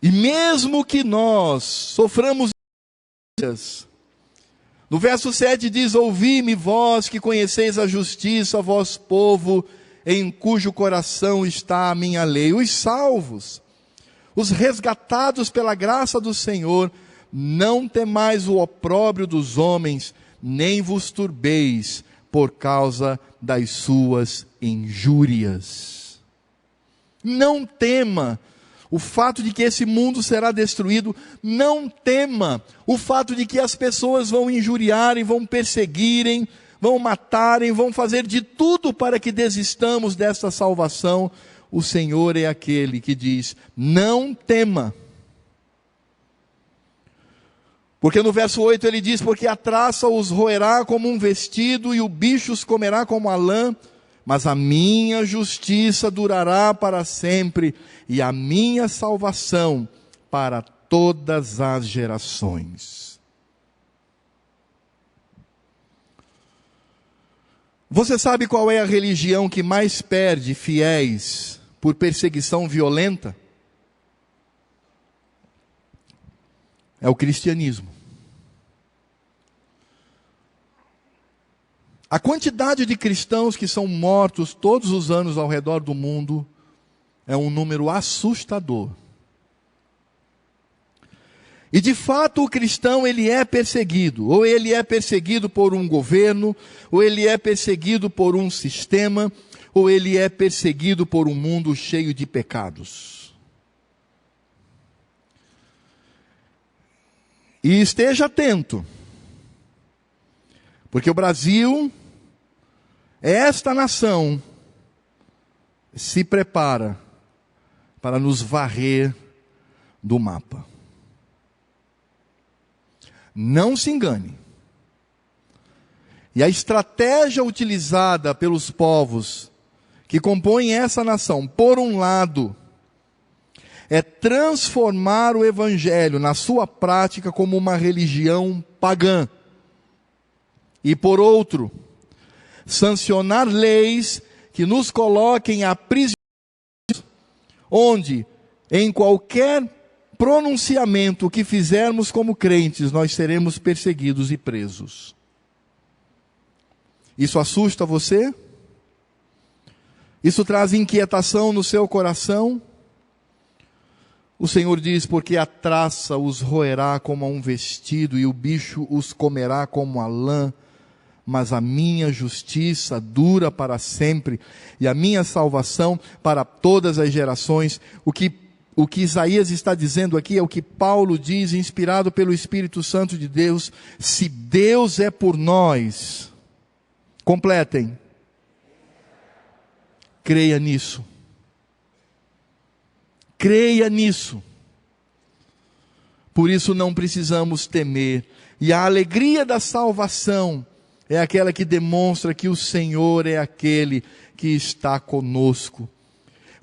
E mesmo que nós soframos, no verso 7 diz, ouvi-me vós que conheceis a justiça, vós povo, em cujo coração está a minha lei. Os salvos, os resgatados pela graça do Senhor, não temais o opróbrio dos homens, nem vos turbeis por causa das suas injúrias. Não tema o fato de que esse mundo será destruído. Não tema o fato de que as pessoas vão injuriarem, vão perseguirem, vão matarem, vão fazer de tudo para que desistamos desta salvação. O Senhor é aquele que diz, não tema. Porque no verso 8 ele diz, porque a traça os roerá como um vestido e o bicho os comerá como a lã, mas a minha justiça durará para sempre, e a minha salvação para todas as gerações. Você sabe qual é a religião que mais perde fiéis por perseguição violenta? É o cristianismo. A quantidade de cristãos que são mortos todos os anos ao redor do mundo é um número assustador. E de fato o cristão ele é perseguido, ou ele é perseguido por um governo, ou ele é perseguido por um sistema, ou ele é perseguido por um mundo cheio de pecados. E esteja atento, porque o Brasil, esta nação, se prepara para nos varrer do mapa. Não se engane. E a estratégia utilizada pelos povos que compõem essa nação, por um lado, é transformar o evangelho na sua prática como uma religião pagã. E por outro, sancionar leis que nos coloquem a prisioneiros, onde, em qualquer pronunciamento que fizermos como crentes, nós seremos perseguidos e presos. Isso assusta você? Isso traz inquietação no seu coração? O Senhor diz, porque a traça os roerá como a um vestido, e o bicho os comerá como a lã, mas a minha justiça dura para sempre, e a minha salvação para todas as gerações. O que Isaías está dizendo aqui é o que Paulo diz, inspirado pelo Espírito Santo de Deus: se Deus é por nós, Completem. Creia nisso. Creia nisso. Por isso não precisamos temer. E a alegria da salvação é aquela que demonstra que o Senhor é aquele que está conosco.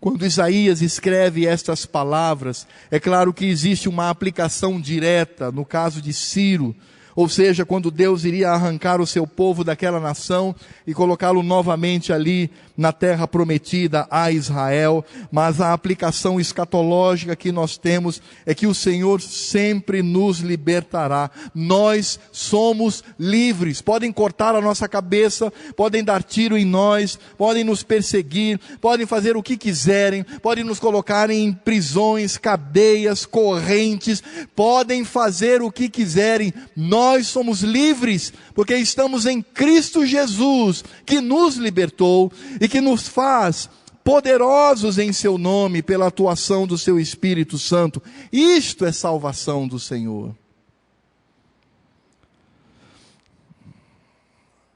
Quando Isaías escreve estas palavras, é claro que existe uma aplicação direta no caso de Ciro, ou seja, quando Deus iria arrancar o seu povo daquela nação e colocá-lo novamente ali na terra prometida a Israel. Mas a aplicação escatológica que nós temos é que o Senhor sempre nos libertará. Nós somos livres. Podem cortar a nossa cabeça, podem dar tiro em nós, podem nos perseguir, podem fazer o que quiserem, podem nos colocar em prisões, cadeias, correntes, podem fazer o que quiserem. Nós somos livres, porque estamos em Cristo Jesus, que nos libertou e que nos faz poderosos em seu nome, pela atuação do seu Espírito Santo. Isto é salvação do Senhor.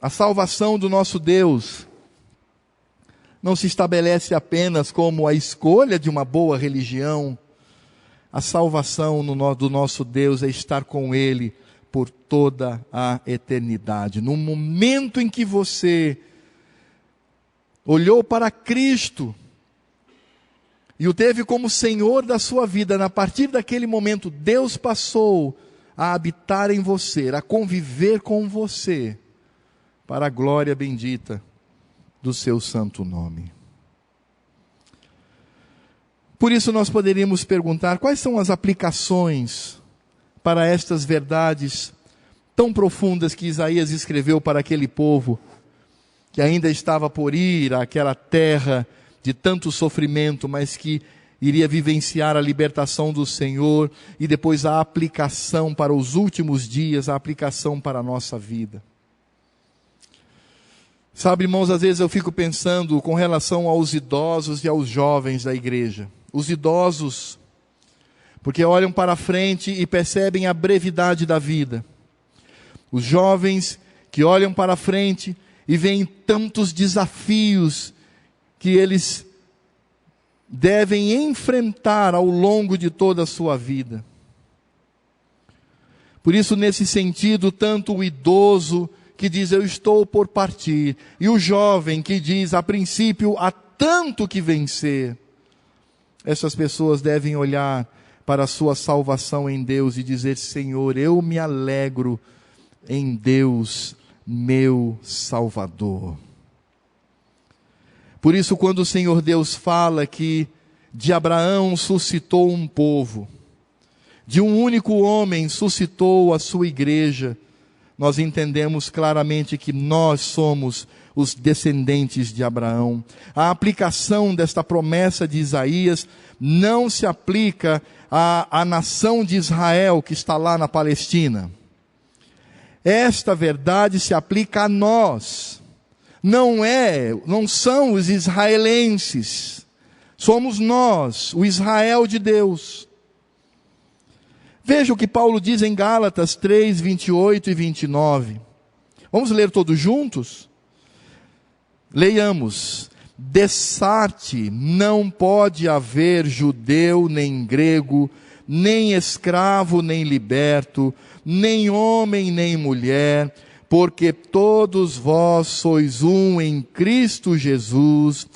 A salvação do nosso Deus não se estabelece apenas como a escolha de uma boa religião. A salvação do nosso Deus é estar com Ele por toda a eternidade. No momento em que você olhou para Cristo e o teve como Senhor da sua vida, a partir daquele momento, Deus passou a habitar em você, a conviver com você, para a glória bendita do seu santo nome. Por isso nós poderíamos perguntar, quais são as aplicações para estas verdades tão profundas que Isaías escreveu para aquele povo, que ainda estava por ir àquela terra de tanto sofrimento, mas que iria vivenciar a libertação do Senhor, e depois a aplicação para os últimos dias, a aplicação para a nossa vida. Sabe, irmãos, às vezes eu fico pensando com relação aos idosos e aos jovens da igreja. Os idosos, porque olham para frente e percebem a brevidade da vida. Os jovens que olham para frente e veem tantos desafios que eles devem enfrentar ao longo de toda a sua vida. Por isso, nesse sentido, tanto o idoso que diz, eu estou por partir, e o jovem que diz, a princípio, há tanto que vencer, essas pessoas devem olhar para a sua salvação em Deus e dizer, Senhor, eu me alegro em Deus, meu Salvador. Por isso, quando o Senhor Deus fala que de Abraão suscitou um povo, de um único homem suscitou a sua igreja, nós entendemos claramente que nós somos os descendentes de Abraão. A aplicação desta promessa de Isaías não se aplica à nação de Israel que está lá na Palestina. Esta verdade se aplica a nós. Não são os israelenses. Somos nós, o Israel de Deus. Veja o que Paulo diz em Gálatas 3, 28 e 29. Vamos ler todos juntos? Leiamos. Dessarte não pode haver judeu nem grego, nem escravo nem liberto, nem homem nem mulher, porque todos vós sois um em Cristo Jesus,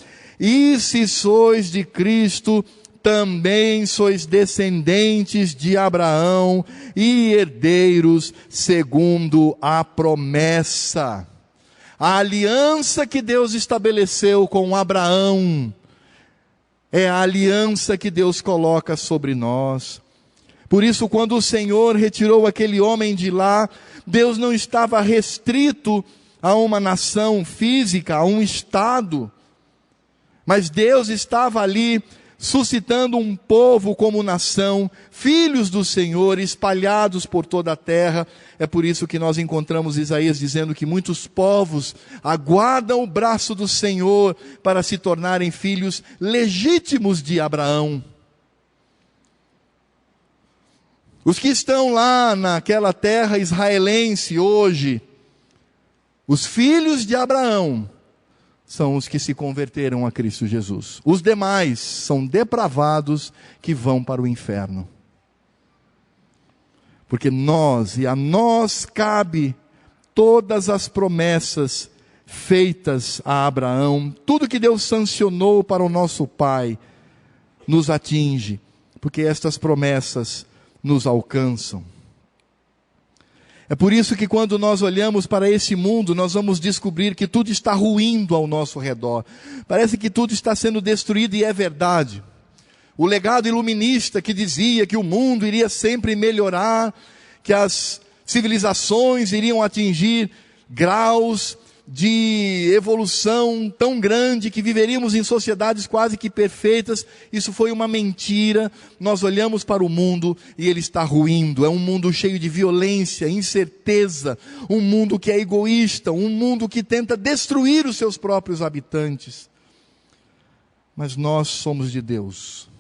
e se sois de Cristo, também sois descendentes de Abraão e herdeiros segundo a promessa. A aliança que Deus estabeleceu com Abraão é a aliança que Deus coloca sobre nós. Por isso, quando o Senhor retirou aquele homem de lá, Deus não estava restrito a uma nação física, a um estado, mas Deus estava ali suscitando um povo como nação, filhos do Senhor, espalhados por toda a terra. É por isso que nós encontramos Isaías dizendo que muitos povos aguardam o braço do Senhor para se tornarem filhos legítimos de Abraão. Os que estão lá naquela terra israelense hoje, Os filhos de Abraão são os que se converteram a Cristo Jesus. Os demais são depravados que vão para o inferno. Porque a nós cabe todas as promessas feitas a Abraão, tudo que Deus sancionou para o nosso pai, nos atinge, porque estas promessas nos alcançam. É por isso que quando nós olhamos para esse mundo, nós vamos descobrir que tudo está ruindo ao nosso redor. Parece que tudo está sendo destruído, e é verdade. O legado iluminista que dizia que o mundo iria sempre melhorar, que as civilizações iriam atingir graus de evolução tão grande que viveríamos em sociedades quase que perfeitas, isso foi uma mentira. Nós olhamos para o mundo e ele está ruindo. É um mundo cheio de violência, incerteza, um mundo que é egoísta, um mundo que tenta destruir os seus próprios habitantes. Mas nós somos de Deus.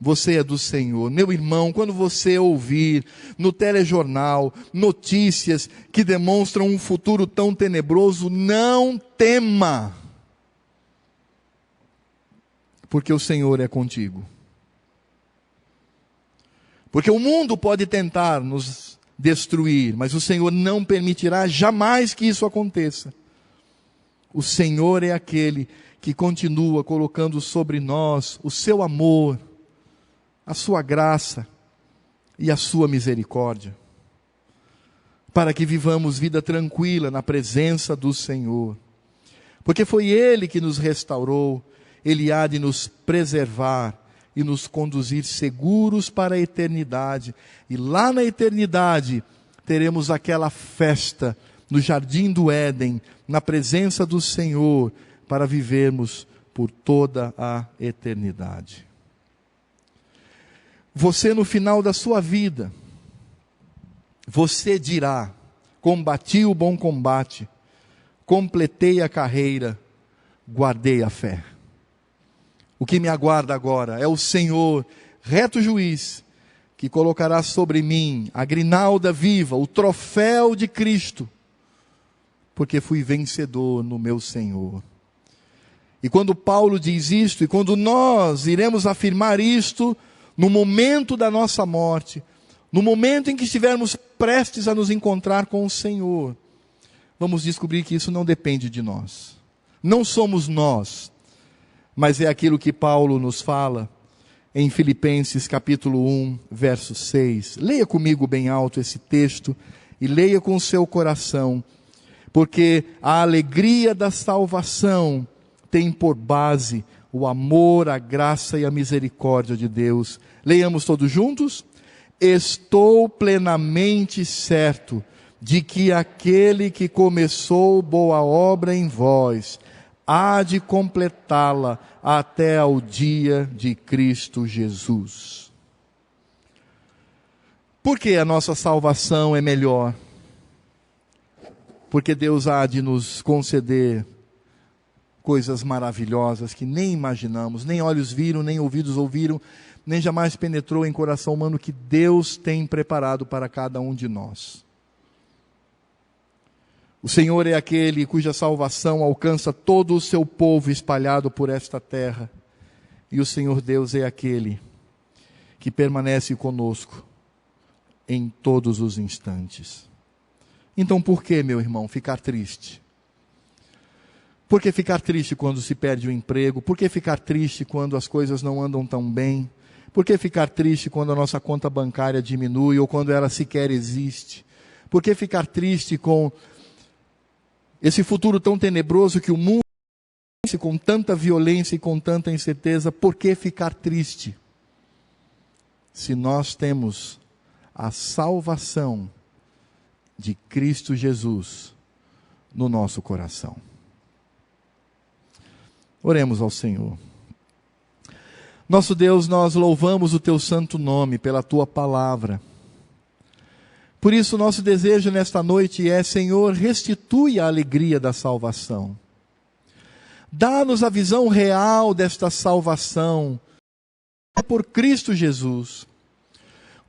Você é do Senhor. Meu irmão, quando você ouvir no telejornal notícias que demonstram um futuro tão tenebroso, não tema, porque o Senhor é contigo. Porque o mundo pode tentar nos destruir, mas o Senhor não permitirá jamais que isso aconteça. O Senhor é aquele que continua colocando sobre nós o seu amor, a sua graça e a sua misericórdia, para que vivamos vida tranquila na presença do Senhor, porque foi Ele que nos restaurou. Ele há de nos preservar e nos conduzir seguros para a eternidade, e lá na eternidade teremos aquela festa no jardim do Éden, na presença do Senhor, para vivermos por toda a eternidade. Você, no final da sua vida, você dirá: combati o bom combate, completei a carreira, guardei a fé. O que me aguarda agora é o Senhor, reto juiz, que colocará sobre mim a grinalda viva, o troféu de Cristo, porque fui vencedor no meu Senhor. E quando Paulo diz isto, e quando nós iremos afirmar isto, no momento da nossa morte, no momento em que estivermos prestes a nos encontrar com o Senhor, vamos descobrir que isso não depende de nós. Não somos nós, mas é aquilo que Paulo nos fala em Filipenses capítulo 1, verso 6. Leia comigo bem alto esse texto e leia com o seu coração, porque a alegria da salvação tem por base o amor, a graça e a misericórdia de Deus. Leiamos todos juntos? Estou plenamente certo de que aquele que começou boa obra em vós, há de completá-la até ao dia de Cristo Jesus. Por que a nossa salvação é melhor? Porque Deus há de nos conceder coisas maravilhosas que nem imaginamos, nem olhos viram, nem ouvidos ouviram, nem jamais penetrou em coração humano, que Deus tem preparado para cada um de nós. O Senhor é aquele cuja salvação alcança todo o seu povo espalhado por esta terra. E o Senhor Deus é aquele que permanece conosco em todos os instantes. Então por que, meu irmão, ficar triste? Por que ficar triste quando se perde o emprego? Por que ficar triste quando as coisas não andam tão bem? Por que ficar triste quando a nossa conta bancária diminui ou quando ela sequer existe? Por que ficar triste com esse futuro tão tenebroso que o mundo tem, com tanta violência e com tanta incerteza? Por que ficar triste se nós temos a salvação de Cristo Jesus no nosso coração? Oremos ao Senhor. Nosso Deus, nós louvamos o Teu santo nome pela Tua palavra. Por isso, nosso desejo nesta noite é: Senhor, restitui a alegria da salvação. Dá-nos a visão real desta salvação por Cristo Jesus.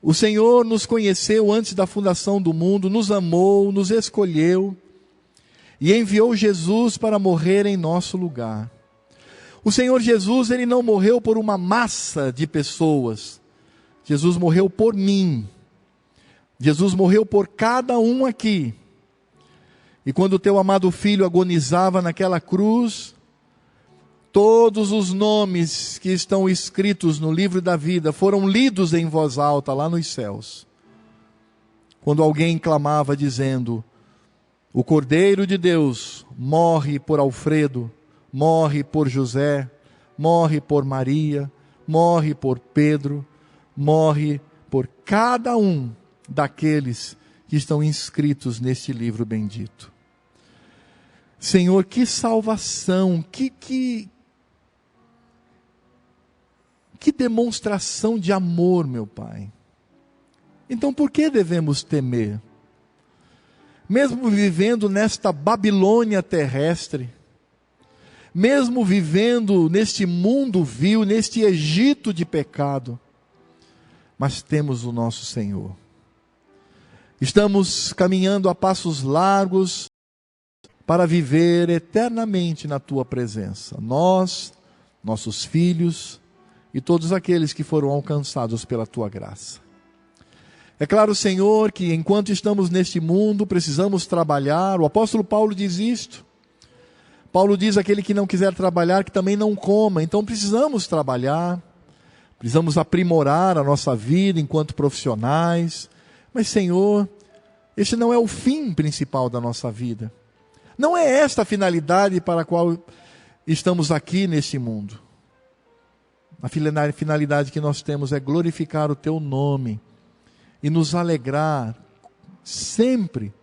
O Senhor nos conheceu antes da fundação do mundo, nos amou, nos escolheu e enviou Jesus para morrer em nosso lugar. O Senhor Jesus, Ele não morreu por uma massa de pessoas. Jesus morreu por mim. Jesus morreu por cada um aqui. E quando o teu amado Filho agonizava naquela cruz, todos os nomes que estão escritos no livro da vida foram lidos em voz alta lá nos céus. Quando alguém clamava dizendo: o Cordeiro de Deus morre por Alfredo, morre por José, morre por Maria, morre por Pedro, morre por cada um daqueles que estão inscritos neste livro bendito. Senhor, que salvação, que demonstração de amor, meu Pai. Então por que devemos temer? Mesmo vivendo nesta Babilônia terrestre, mesmo vivendo neste mundo vil, neste Egito de pecado, mas temos o nosso Senhor. Estamos caminhando a passos largos para viver eternamente na Tua presença. Nós, nossos filhos e todos aqueles que foram alcançados pela Tua graça. É claro, Senhor, que enquanto estamos neste mundo, precisamos trabalhar. O apóstolo Paulo diz isto. Paulo diz: aquele que não quiser trabalhar, que também não coma. Então precisamos trabalhar, precisamos aprimorar a nossa vida enquanto profissionais. Mas, Senhor, este não é o fim principal da nossa vida. Não é esta a finalidade para a qual estamos aqui neste mundo. A finalidade que nós temos é glorificar o Teu nome e nos alegrar sempre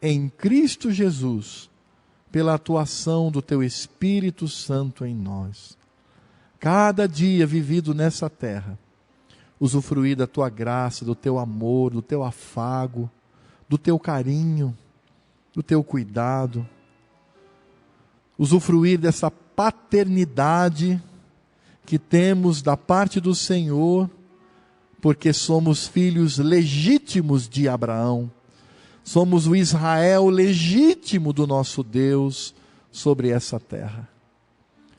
em Cristo Jesus, pela atuação do Teu Espírito Santo em nós. Cada dia vivido nessa terra, usufruir da Tua graça, do Teu amor, do Teu afago, do Teu carinho, do Teu cuidado. Usufruir dessa paternidade que temos da parte do Senhor, porque somos filhos legítimos de Abraão. Somos o Israel legítimo do nosso Deus sobre essa terra.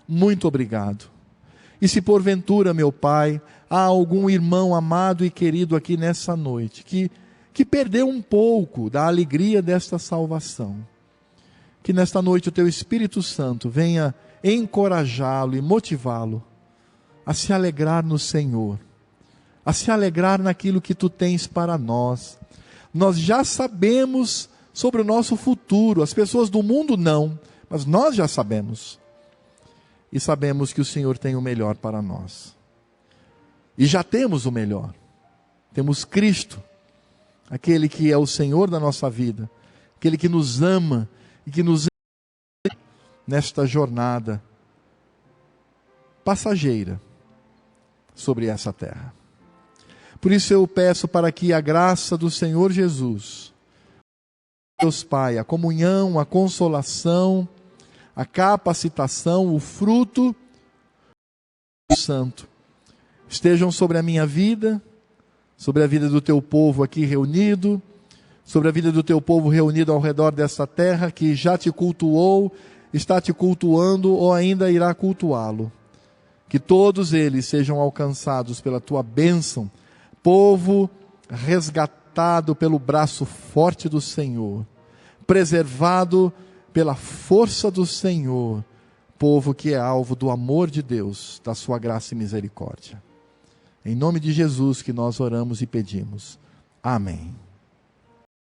Muito obrigado. E se porventura, meu Pai, há algum irmão amado e querido aqui nessa noite, que perdeu um pouco da alegria desta salvação, que nesta noite o Teu Espírito Santo venha encorajá-lo e motivá-lo a se alegrar no Senhor, a se alegrar naquilo que Tu tens para nós. Nós já sabemos sobre o nosso futuro, as pessoas do mundo não, mas nós já sabemos. E sabemos que o Senhor tem o melhor para nós. E já temos o melhor. Temos Cristo, aquele que é o Senhor da nossa vida, aquele que nos ama e que nos nesta jornada passageira sobre essa terra. Por isso eu peço para que a graça do Senhor Jesus, Deus Pai, a comunhão, a consolação, a capacitação, o fruto do Santo, estejam sobre a minha vida, sobre a vida do Teu povo aqui reunido, sobre a vida do Teu povo reunido ao redor dessa terra, que já Te cultuou, está Te cultuando ou ainda irá cultuá-lo. Que todos eles sejam alcançados pela Tua bênção, povo resgatado pelo braço forte do Senhor, preservado pela força do Senhor, povo que é alvo do amor de Deus, da Sua graça e misericórdia. Em nome de Jesus que nós oramos e pedimos. Amém.